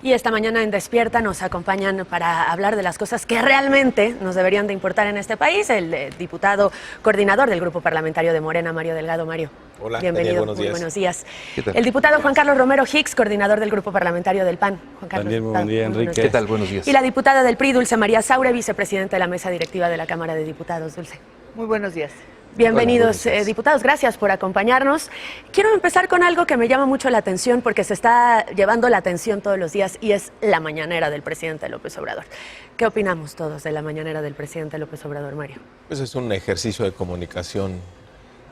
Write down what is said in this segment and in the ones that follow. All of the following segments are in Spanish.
Y esta mañana en Despierta nos acompañan para hablar de las cosas que realmente nos deberían de importar en este país, el diputado coordinador del Grupo Parlamentario de Morena, Mario Delgado. Mario, hola, bienvenido. Daniel, Muy buenos días. ¿Qué tal? El diputado Juan Carlos Romero Hicks, coordinador del Grupo Parlamentario del PAN. Juan Carlos, también muy buen día, Enrique. ¿Qué tal? Buenos días. Y la diputada del PRI, Dulce María Saure, vicepresidenta de la mesa directiva de la Cámara de Diputados. Dulce. Muy buenos días. Bienvenidos, diputados, gracias por acompañarnos. Quiero empezar con algo que me llama mucho la atención porque se está llevando la atención todos los días y es la mañanera del presidente López Obrador. ¿Qué opinamos todos de la mañanera del presidente López Obrador, Mario? Pues es un ejercicio de comunicación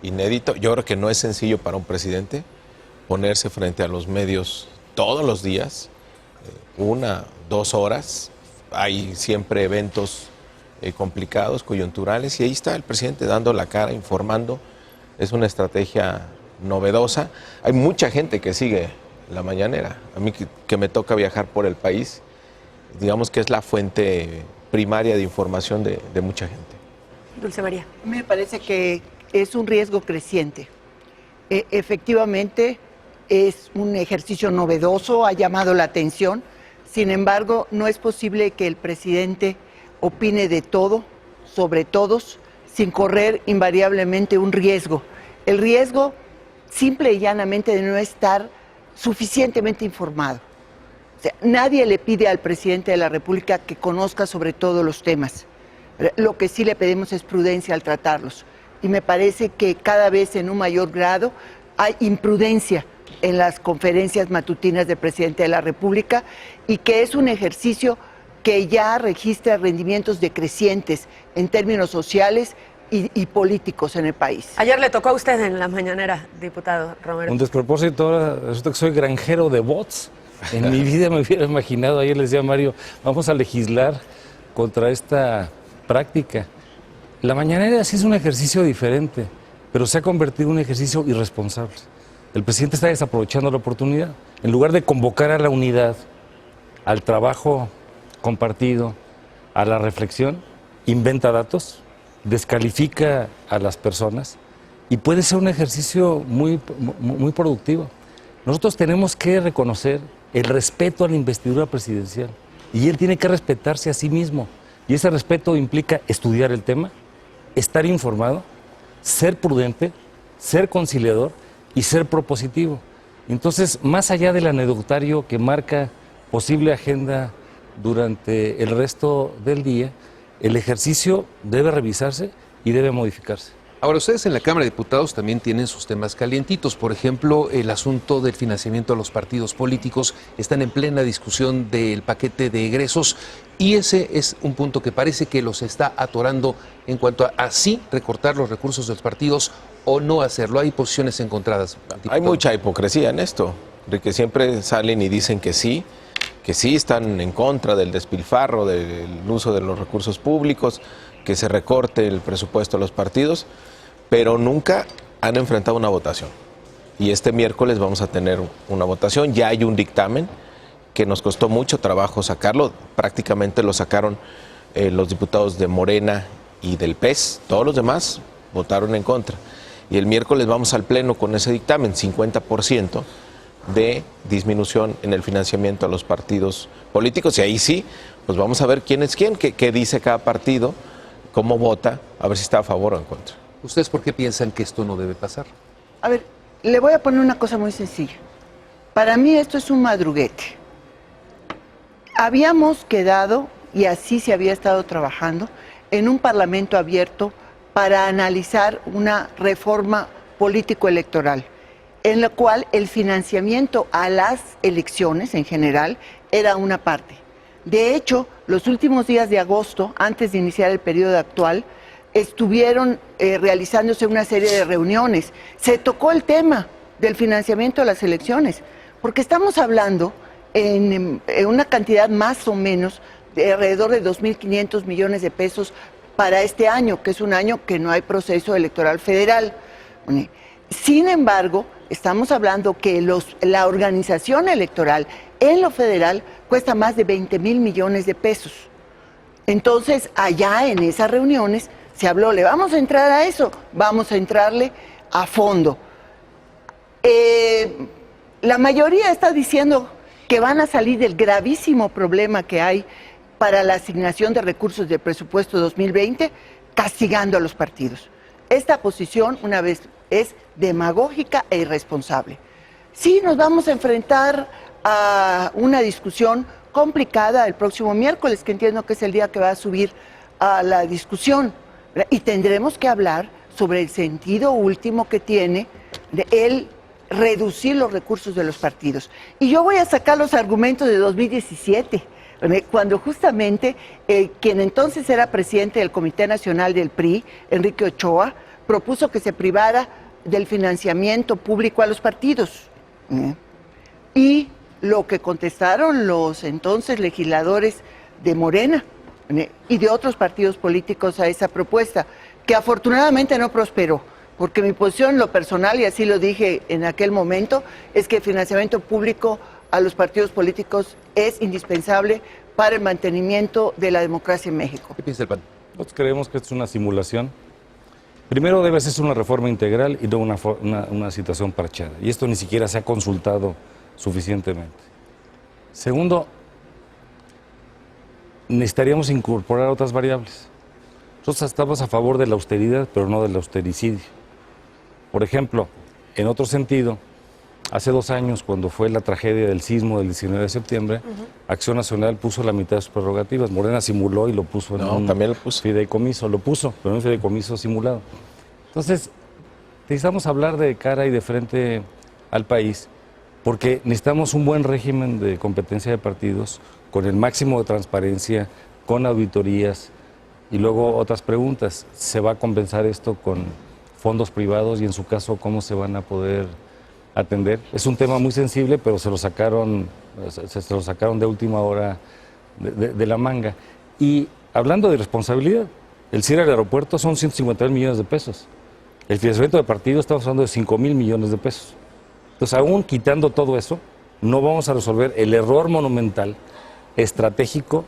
inédito. Yo creo que no es sencillo para un presidente ponerse frente a los medios todos los días, 1, 2 horas. Hay siempre eventos complicados, coyunturales, y ahí está el presidente dando la cara, informando. Es una estrategia novedosa. Hay mucha gente que sigue la mañanera. A mí que me toca viajar por el país, digamos que es la fuente primaria de información de mucha gente. Dulce María. Me parece que es un riesgo creciente. Efectivamente, es un ejercicio novedoso, ha llamado la atención. Sin embargo, no es posible que el presidente opine de todo, sobre todos, sin correr invariablemente un riesgo. El riesgo simple y llanamente de no estar suficientemente informado. O sea, nadie le pide al presidente de la República que conozca sobre todos los temas. Lo que sí le pedimos es prudencia al tratarlos. Y me parece que cada vez en un mayor grado hay imprudencia en las conferencias matutinas del presidente de la República y que es un ejercicio que ya registra rendimientos decrecientes en términos sociales y políticos en el país. Ayer le tocó a usted en la mañanera, diputado Romero. Un despropósito, ahora resulta que soy granjero de bots. En mi vida me hubiera imaginado, ayer les decía a Mario, vamos a legislar contra esta práctica. La mañanera sí es un ejercicio diferente, pero se ha convertido en un ejercicio irresponsable. El presidente está desaprovechando la oportunidad. En lugar de convocar a la unidad, al trabajo compartido, a la reflexión, inventa datos, descalifica a las personas y puede ser un ejercicio muy productivo. Nosotros tenemos que reconocer el respeto a la investidura presidencial y él tiene que respetarse a sí mismo. Y ese respeto implica estudiar el tema, estar informado, ser prudente, ser conciliador y ser propositivo. Entonces, más allá del anecdotario que marca posible agenda durante el resto del día, el ejercicio debe revisarse y debe modificarse. Ahora, ustedes en la Cámara de Diputados también tienen sus temas calientitos. Por ejemplo, el asunto del financiamiento a los partidos políticos. Están en plena discusión del paquete de egresos y ese es un punto que parece que los está atorando en cuanto a sí recortar los recursos de los partidos o no hacerlo. Hay posiciones encontradas. Hay mucha hipocresía en esto, de que siempre salen y dicen que sí están en contra del despilfarro, del uso de los recursos públicos, que se recorte el presupuesto a los partidos, pero nunca han enfrentado una votación. Y este miércoles vamos a tener una votación, ya hay un dictamen que nos costó mucho trabajo sacarlo, prácticamente lo sacaron los diputados de Morena y del PES, todos los demás votaron en contra. Y el miércoles vamos al Pleno con ese dictamen, 50% de disminución en el financiamiento a los partidos políticos, y ahí sí, pues vamos a ver quién es quién, qué dice cada partido, cómo vota, a ver si está a favor o en contra. ¿Ustedes por qué piensan que esto no debe pasar? A ver, le voy a poner una cosa muy sencilla. Para mí esto es un madruguete. Habíamos quedado, y así se había estado trabajando, en un parlamento abierto para analizar una reforma político-electoral, en la cual el financiamiento a las elecciones en general era una parte. De hecho, los últimos días de agosto, antes de iniciar el periodo actual, estuvieron realizándose una serie de reuniones. Se tocó el tema del financiamiento a las elecciones, porque estamos hablando en una cantidad más o menos de alrededor de 2.500 millones de pesos para este año, que es un año que no hay proceso electoral federal. Sin embargo, estamos hablando que la organización electoral en lo federal cuesta más de 20,000 millones de pesos. Entonces, allá en esas reuniones se habló, ¿le vamos a entrar a eso? Vamos a entrarle a fondo. La mayoría está diciendo que van a salir del gravísimo problema que hay para la asignación de recursos del presupuesto 2020, castigando a los partidos. Esta posición, una vez, es demagógica e irresponsable. Sí, nos vamos a enfrentar a una discusión complicada el próximo miércoles, que entiendo que es el día que va a subir a la discusión, ¿verdad? Y tendremos que hablar sobre el sentido último que tiene de el reducir los recursos de los partidos. Y yo voy a sacar los argumentos de 2017, cuando justamente quien entonces era presidente del Comité Nacional del PRI, Enrique Ochoa, propuso que se privara del financiamiento público a los partidos. Y lo que contestaron los entonces legisladores de Morena y de otros partidos políticos a esa propuesta, que afortunadamente no prosperó, porque mi posición en lo personal, y así lo dije en aquel momento, es que el financiamiento público a los partidos políticos es indispensable para el mantenimiento de la democracia en México. ¿Qué piensa el PAN? Nosotros creemos que esto es una simulación. Primero debe ser una reforma integral y no una situación parchada. Y esto ni siquiera se ha consultado suficientemente. Segundo, necesitaríamos incorporar otras variables. Nosotros estamos a favor de la austeridad, pero no del austericidio. Por ejemplo, en otro sentido, hace 2 años, cuando fue la tragedia del sismo del 19 de septiembre, Acción Nacional puso la mitad de sus prerrogativas. Morena simuló y lo puso en un también lo puso. Fideicomiso, lo puso, pero en un fideicomiso simulado. Entonces, necesitamos hablar de cara y de frente al país, porque necesitamos un buen régimen de competencia de partidos, con el máximo de transparencia, con auditorías, y luego otras preguntas. ¿Se va a compensar esto con fondos privados y en su caso cómo se van a poder atender? Es un tema muy sensible, pero se lo sacaron de última hora de la manga. Y hablando de responsabilidad, el cierre del aeropuerto son 150,000 millones de pesos. El financiamiento de partido estamos hablando de 5,000 millones de pesos. Entonces, aún quitando todo eso, no vamos a resolver el error monumental, estratégico,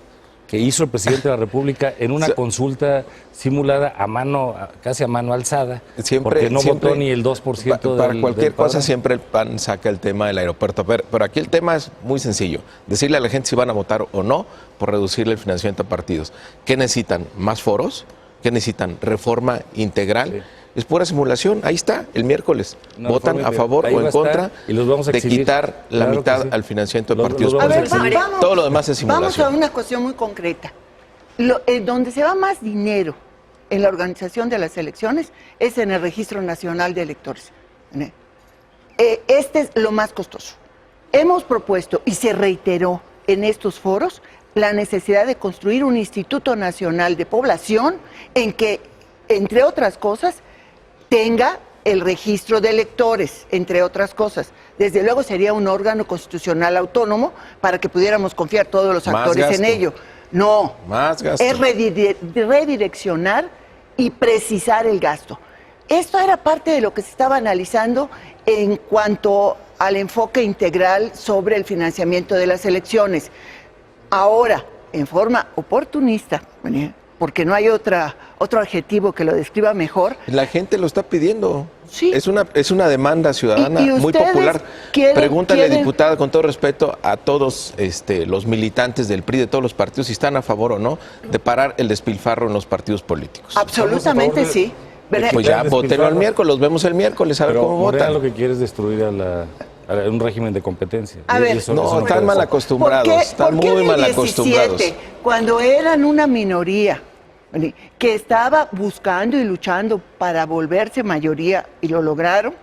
que hizo el presidente de la República en una consulta simulada a mano, casi a mano alzada, porque no votó ni el 2% Para cualquier cosa siempre el PAN saca el tema del aeropuerto. Pero aquí el tema es muy sencillo. Decirle a la gente si van a votar o no por reducirle el financiamiento a partidos. ¿Qué necesitan? ¿Más foros? ¿Qué necesitan? ¿Reforma integral? Sí. Es pura simulación, ahí está, el miércoles. Votan a favor o en contra y los vamos a de quitar la mitad al financiamiento de partidos políticos. Todo lo demás es simulación. Vamos a una cuestión muy concreta. Donde se va más dinero en la organización de las elecciones es en el Registro Nacional de Electores. Este es lo más costoso. Hemos propuesto, y se reiteró en estos foros, la necesidad de construir un Instituto Nacional de Población en que, entre otras cosas, tenga el registro de electores, entre otras cosas. Desde luego sería un órgano constitucional autónomo para que pudiéramos confiar todos los actores en ello. No, más gasto. Es redireccionar y precisar el gasto. Esto era parte de lo que se estaba analizando en cuanto al enfoque integral sobre el financiamiento de las elecciones. Ahora, en forma oportunista, porque no hay otro adjetivo que lo describa mejor. La gente lo está pidiendo. Sí. Es una demanda ciudadana muy popular. Pregúntale, diputada, con todo respeto, a todos los militantes del PRI, de todos los partidos, si están a favor o no de parar el despilfarro en los partidos políticos. Absolutamente sí. Pues ya, votenlo el miércoles, los vemos el miércoles, a ver cómo votan. Lo que quiere es destruir un régimen de competencia. A ver, no, están mal acostumbrados, están muy mal acostumbrados. Cuando eran una minoría que estaba buscando y luchando para volverse mayoría y lo lograron,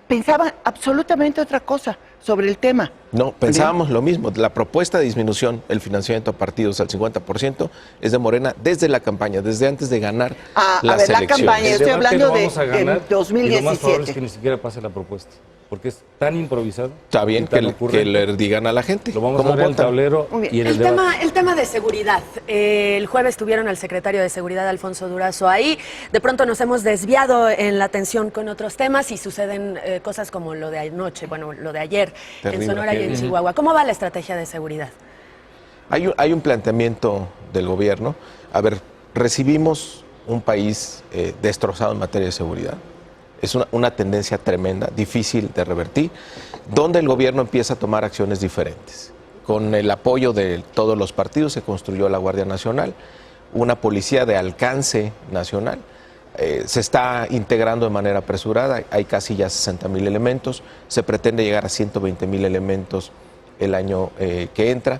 pensaban absolutamente otra cosa sobre el tema. No, pensábamos lo mismo. La propuesta de disminución, el financiamiento a partidos al 50% es de Morena desde la campaña, desde antes de ganar las elecciones. La campaña, estoy hablando de 2017. Y lo más probable es que ni siquiera pase la propuesta, porque es tan improvisado. Está bien que le digan a la gente. Lo vamos a ver en el tablero y en el debate. El tema de seguridad. El jueves tuvieron al secretario de Seguridad, Alfonso Durazo, ahí. De pronto nos hemos desviado en la atención con otros temas y suceden cosas como lo de anoche, bueno, lo de ayer, terrible, en Sonora y en Chihuahua. ¿Cómo va la estrategia de seguridad? Hay un planteamiento del gobierno. A ver, recibimos un país destrozado en materia de seguridad. Es una tendencia tremenda, difícil de revertir, donde el gobierno empieza a tomar acciones diferentes. con el apoyo de todos los partidos se construyó la Guardia Nacional, una policía de alcance nacional. Se está integrando de manera apresurada, hay casi ya 60,000 elementos, se pretende llegar a 120,000 elementos el año que entra.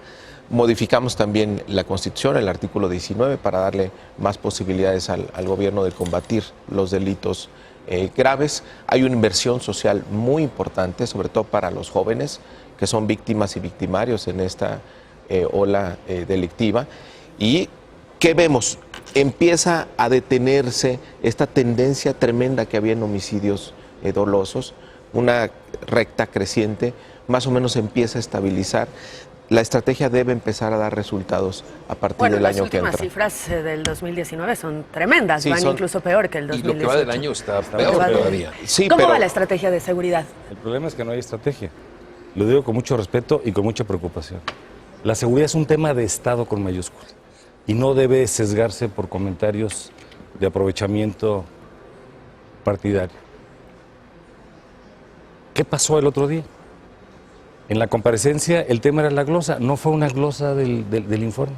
Modificamos también la Constitución, el artículo 19, para darle más posibilidades al gobierno de combatir los delitos graves. Hay una inversión social muy importante, sobre todo para los jóvenes, que son víctimas y victimarios en esta ola delictiva. ¿Y qué vemos? Empieza a detenerse esta tendencia tremenda que había en homicidios dolosos, una recta creciente, más o menos se empieza a estabilizar. La estrategia debe empezar a dar resultados a partir del año que entra. Las últimas cifras del 2019 son tremendas, Sí, van son... incluso peor que el 2018. Y lo que va del año está peor todavía. Sí, ¿Cómo pero... va la estrategia de seguridad? El problema es que no hay estrategia. Lo digo con mucho respeto y con mucha preocupación. La seguridad es un tema de Estado con mayúsculas y no debe sesgarse por comentarios de aprovechamiento partidario. ¿Qué pasó el otro día? En la comparecencia el tema era la glosa, no fue una glosa del informe.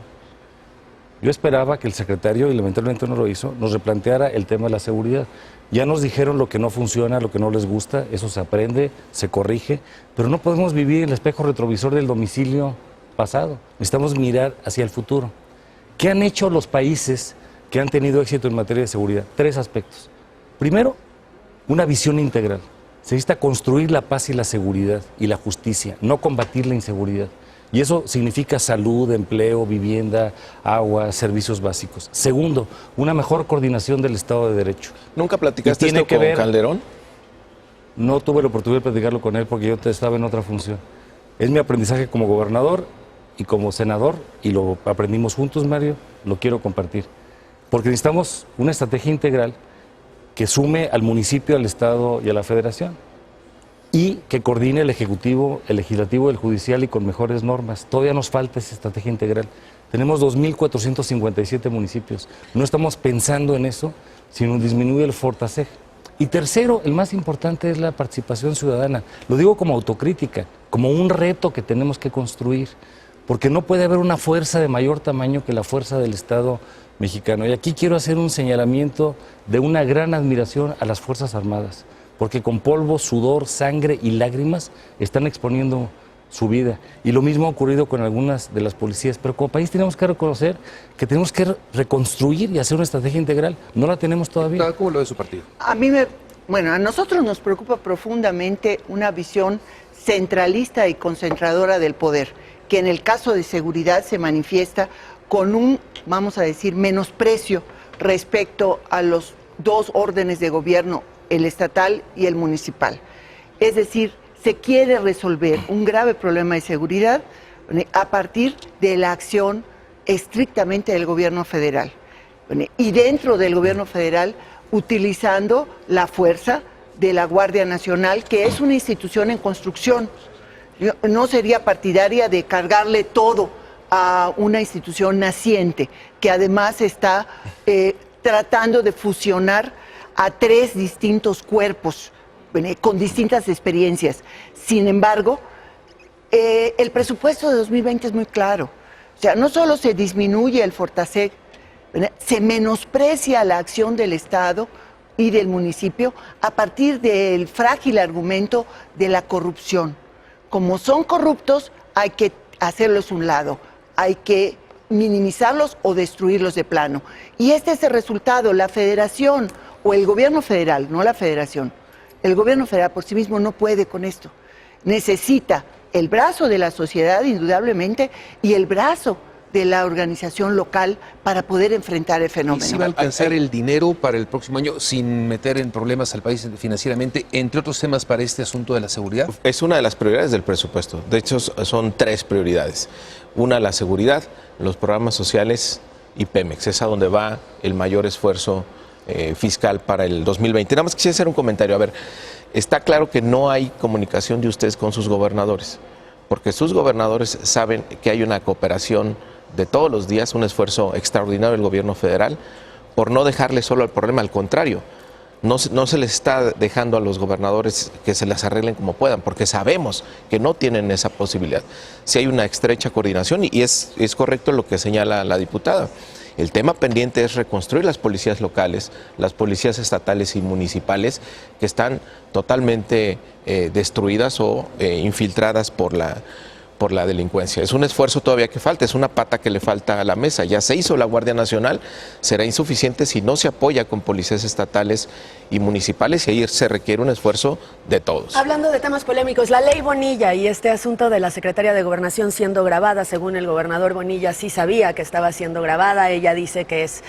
Yo esperaba que el secretario, y lamentablemente no lo hizo, nos replanteara el tema de la seguridad. Ya nos dijeron lo que no funciona, lo que no les gusta, eso se aprende, se corrige, pero no podemos vivir en el espejo retrovisor del domicilio pasado. Necesitamos mirar hacia el futuro. ¿Qué han hecho los países que han tenido éxito en materia de seguridad? 3 aspectos. Primero, una visión integral. Se necesita construir la paz y la seguridad y la justicia, no combatir la inseguridad. Y eso significa salud, empleo, vivienda, agua, servicios básicos. Segundo, una mejor coordinación del Estado de Derecho. ¿Nunca platicaste esto con Calderón? No tuve la oportunidad de platicarlo con él porque yo estaba en otra función. Es mi aprendizaje como gobernador y como senador, y lo aprendimos juntos, Mario, lo quiero compartir. Porque necesitamos una estrategia integral que sume al municipio, al Estado y a la Federación, y que coordine el Ejecutivo, el Legislativo, el Judicial y con mejores normas. Todavía nos falta esa estrategia integral. Tenemos 2.457 municipios. No estamos pensando en eso, sino en disminuir el Fortaseg. Y tercero, el más importante es la participación ciudadana. Lo digo como autocrítica, como un reto que tenemos que construir, porque no puede haber una fuerza de mayor tamaño que la fuerza del Estado mexicano. Y aquí quiero hacer un señalamiento de una gran admiración a las Fuerzas Armadas, porque con polvo, sudor, sangre y lágrimas están exponiendo su vida. Y lo mismo ha ocurrido con algunas de las policías. Pero como país tenemos que reconocer que tenemos que reconstruir y hacer una estrategia integral. No la tenemos todavía. ¿Cómo lo ve su partido? A nosotros nos preocupa profundamente una visión centralista y concentradora del poder, que en el caso de seguridad se manifiesta con un, vamos a decir, menosprecio respecto a los 2 órdenes de gobierno, el estatal y el municipal. Es decir, se quiere resolver un grave problema de seguridad a partir de la acción estrictamente del gobierno federal. Y dentro del gobierno federal, utilizando la fuerza de la Guardia Nacional, que es una institución en construcción. Yo no sería partidaria de cargarle todo a una institución naciente, que además está tratando de fusionar a 3 distintos cuerpos con distintas experiencias. Sin embargo, el presupuesto de 2020 es muy claro. O sea, no solo se disminuye el Fortaseg, se menosprecia la acción del Estado y del municipio a partir del frágil argumento de la corrupción. Como son corruptos, hay que hacerlos a un lado, hay que minimizarlos o destruirlos de plano. Y este es el resultado. La Federación o el gobierno federal, no la Federación, el gobierno federal por sí mismo no puede con esto. Necesita el brazo de la sociedad, indudablemente, y el brazo de la organización local para poder enfrentar el fenómeno. ¿Y si va a alcanzar el dinero para el próximo año sin meter en problemas al país financieramente, entre otros temas, para este asunto de la seguridad? Es una de las prioridades del presupuesto. De hecho, son 3 prioridades. Una, la seguridad, los programas sociales y Pemex. Es a donde va el mayor esfuerzo fiscal para el 2020. Nada más quisiera hacer un comentario. A ver, está claro que no hay comunicación de ustedes con sus gobernadores, porque sus gobernadores saben que hay una cooperación de todos los días, un esfuerzo extraordinario del gobierno federal por no dejarle solo al problema, al contrario, No se les está dejando a los gobernadores que se las arreglen como puedan, porque sabemos que no tienen esa posibilidad. Si hay una estrecha coordinación, y es correcto lo que señala la diputada. El tema pendiente es reconstruir las policías locales, las policías estatales y municipales que están totalmente destruidas o infiltradas por la delincuencia. Es un esfuerzo todavía que falta, es una pata que le falta a la mesa. Ya se hizo la Guardia Nacional, será insuficiente si no se apoya con policías estatales y municipales, y ahí se requiere un esfuerzo de todos. Hablando de temas polémicos, la ley Bonilla y este asunto de la secretaria de Gobernación siendo grabada, según el gobernador Bonilla sí sabía que estaba siendo grabada. Ella dice que es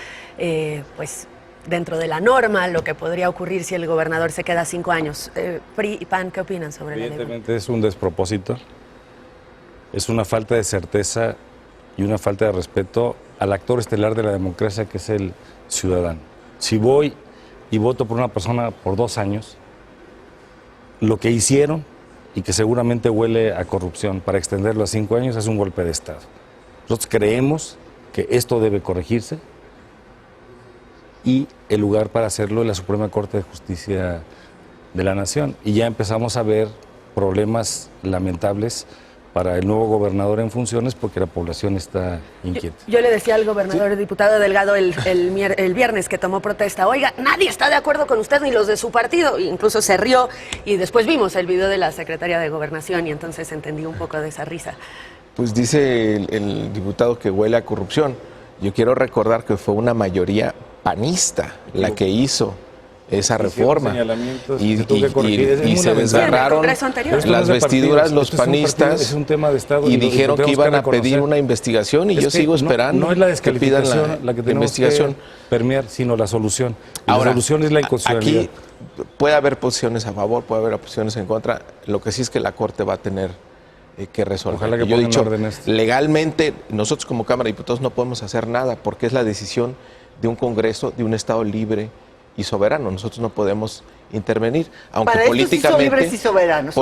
pues dentro de la norma lo que podría ocurrir si el gobernador se queda 5 años. PRI y PAN, ¿qué opinan sobre la ley Bonilla? Evidentemente es un despropósito. Es una falta de certeza y una falta de respeto al actor estelar de la democracia, que es el ciudadano. Si voy y voto por una persona por 2 años, lo que hicieron, y que seguramente huele a corrupción, para extenderlo a 5 años, es un golpe de Estado. Nosotros creemos que esto debe corregirse, y el lugar para hacerlo es la Suprema Corte de Justicia de la Nación. Y ya empezamos a ver problemas lamentables para el nuevo gobernador en funciones, porque la población está inquieta. Yo le decía al gobernador, diputado Delgado, el viernes que tomó protesta, oiga, nadie está de acuerdo con usted ni los de su partido. Incluso se rió, y después vimos el video de la secretaria de Gobernación y entonces entendí un poco de esa risa. Pues dice el diputado que huele a corrupción. Yo quiero recordar que fue una mayoría panista la que hizo esa reforma, y se desgarraron las vestiduras los panistas y dijeron que iban a pedir una investigación, y yo sigo esperando no es la que pidan la que tenemos investigación. que permear, sino la solución. Y Ahora, la solución es la inconstitucionalidad. Aquí puede haber posiciones a favor, puede haber posiciones en contra. Lo que sí es que la Corte va a tener que resolver. Ojalá que yo he pongan dicho, orden esto. legalmente nosotros como Cámara de Diputados no podemos hacer nada, porque es la decisión de un Congreso, de un Estado libre y soberano. Nosotros no podemos intervenir, aunque Para políticamente, esto sí son libres y soberanos,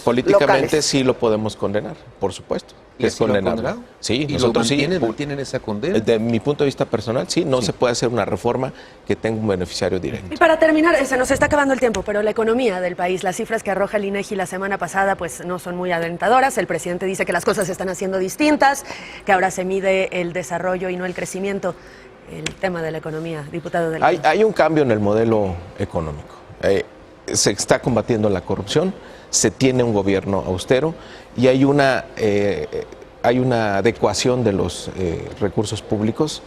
políticamente sí lo podemos condenar, por supuesto. ¿Y Es así lo han condenable. condenado? Sí, ¿Y nosotros sí. mantienen esa condena? Desde mi punto de vista personal, sí, no se puede hacer una reforma que tenga un beneficiario directo. Y para terminar, se nos está acabando el tiempo, pero la economía del país, las cifras que arroja el INEGI la semana pasada, pues no son muy alentadoras. El presidente dice que las cosas se están haciendo distintas, que ahora se mide el desarrollo y no el crecimiento. El tema de la economía, diputado del Hay un cambio en el modelo económico. Se está combatiendo la corrupción, se tiene un gobierno austero y hay una adecuación de los recursos públicos,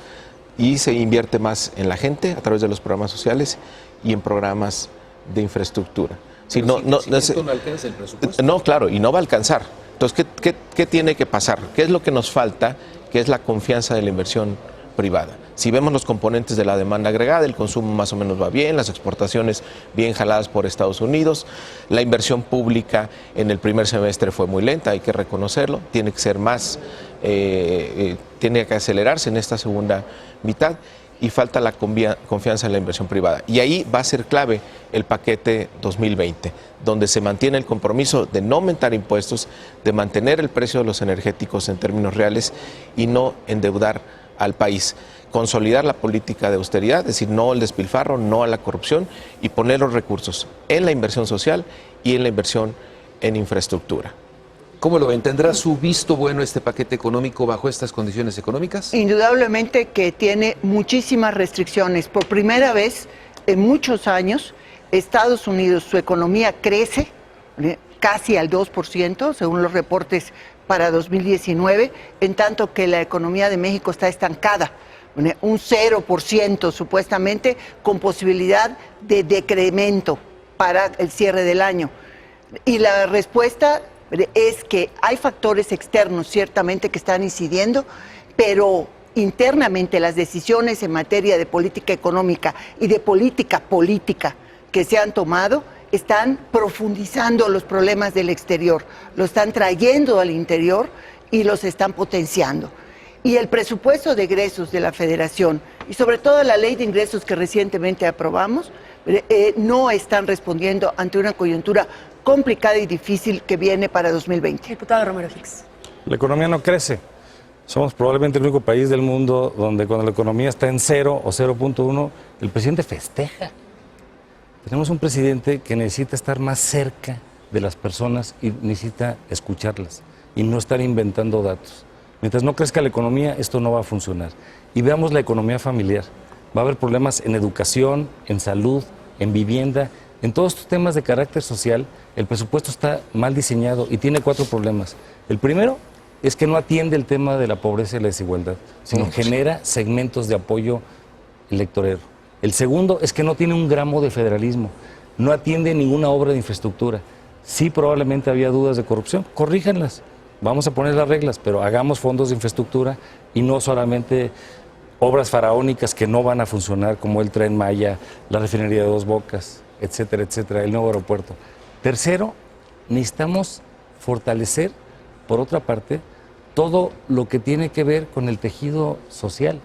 y se invierte más en la gente a través de los programas sociales y en programas de infraestructura. Si no alcanza el presupuesto. No, claro, y no va a alcanzar. Entonces, ¿qué tiene que pasar? ¿Qué es lo que nos falta? Que es la confianza de la inversión privada. Si vemos los componentes de la demanda agregada, el consumo más o menos va bien, las exportaciones bien jaladas por Estados Unidos, la inversión pública en el primer semestre fue muy lenta, hay que reconocerlo, tiene que ser más, tiene que acelerarse en esta segunda mitad, y falta la confianza en la inversión privada. Y ahí va a ser clave el paquete 2020, donde se mantiene el compromiso de no aumentar impuestos, de mantener el precio de los energéticos en términos reales y no endeudar al país. Consolidar la política de austeridad, es decir, no al despilfarro, no a la corrupción, y poner los recursos en la inversión social y en la inversión en infraestructura. ¿Cómo lo ven? ¿Tendrá su visto bueno este paquete económico bajo estas condiciones económicas? Indudablemente que tiene muchísimas restricciones. Por primera vez en muchos años, Estados Unidos, su economía crece casi al 2%, según los reportes para 2019, en tanto que la economía de México está estancada, un 0% supuestamente, con posibilidad de decremento para el cierre del año. Y la respuesta es que hay factores externos ciertamente que están incidiendo, pero internamente las decisiones en materia de política económica y de política que se han tomado están profundizando los problemas del exterior, lo están trayendo al interior y los están potenciando. Y el presupuesto de egresos de la Federación y sobre todo la ley de ingresos que recientemente aprobamos no están respondiendo ante una coyuntura complicada y difícil que viene para 2020. Diputado Romero Hicks. La economía no crece. Somos probablemente el único país del mundo donde cuando la economía está en 0 o 0.1, el presidente festeja. Tenemos un presidente que necesita estar más cerca de las personas y necesita escucharlas y no estar inventando datos. Mientras no crezca la economía, esto no va a funcionar. Y veamos la economía familiar. Va a haber problemas en educación, en salud, en vivienda, en todos estos temas de carácter social. El presupuesto está mal diseñado y tiene 4 problemas. El primero es que no atiende el tema de la pobreza y la desigualdad, sino genera segmentos de apoyo electorero. El segundo es que no tiene un gramo de federalismo, no atiende ninguna obra de infraestructura. Sí, probablemente había dudas de corrupción, corríjanlas, vamos a poner las reglas, pero hagamos fondos de infraestructura y no solamente obras faraónicas que no van a funcionar, como el Tren Maya, la refinería de Dos Bocas, etcétera, etcétera, el nuevo aeropuerto. Tercero, necesitamos fortalecer, por otra parte, todo lo que tiene que ver con el tejido social.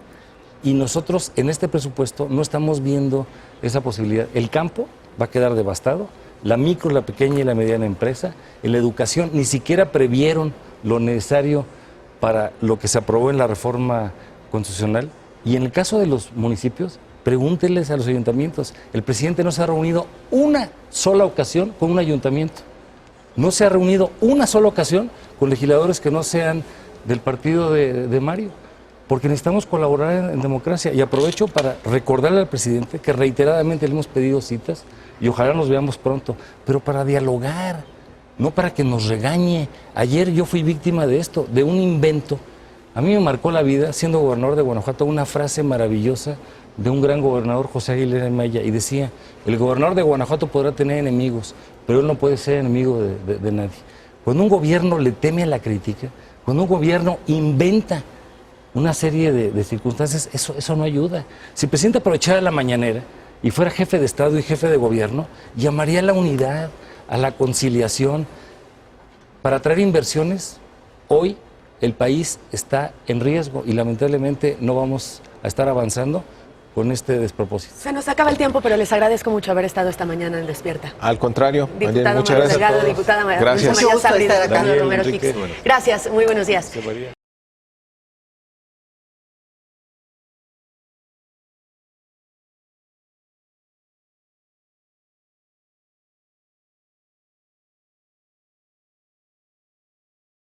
Y nosotros en este presupuesto no estamos viendo esa posibilidad. El campo va a quedar devastado, la micro, la pequeña y la mediana empresa, en la educación ni siquiera previeron lo necesario para lo que se aprobó en la reforma constitucional. Y en el caso de los municipios, pregúntenles a los ayuntamientos. El presidente no se ha reunido una sola ocasión con un ayuntamiento. No se ha reunido una sola ocasión con legisladores que no sean del partido de Mario. Porque necesitamos colaborar en democracia. Y aprovecho para recordarle al presidente que reiteradamente le hemos pedido citas y ojalá nos veamos pronto, pero para dialogar, no para que nos regañe. Ayer yo fui víctima de esto, de un invento. A mí me marcó la vida, siendo gobernador de Guanajuato, una frase maravillosa de un gran gobernador, José Aguilera Maya, y decía: el gobernador de Guanajuato podrá tener enemigos, pero él no puede ser enemigo de nadie. Cuando un gobierno le teme a la crítica, cuando un gobierno inventa una serie de circunstancias, eso no ayuda. Si el presidente aprovechara la mañanera y fuera jefe de Estado y jefe de gobierno, llamaría a la unidad, a la conciliación, para traer inversiones. Hoy el país está en riesgo y lamentablemente no vamos a estar avanzando con este despropósito. Se nos acaba el tiempo, pero les agradezco mucho haber estado esta mañana en Despierta. Al contrario, Diputado muchas Mario gracias. Diputada Gracias. María Sabri, Daniel, diputado Romero Enrique. Hicks. Gracias, muy buenos días.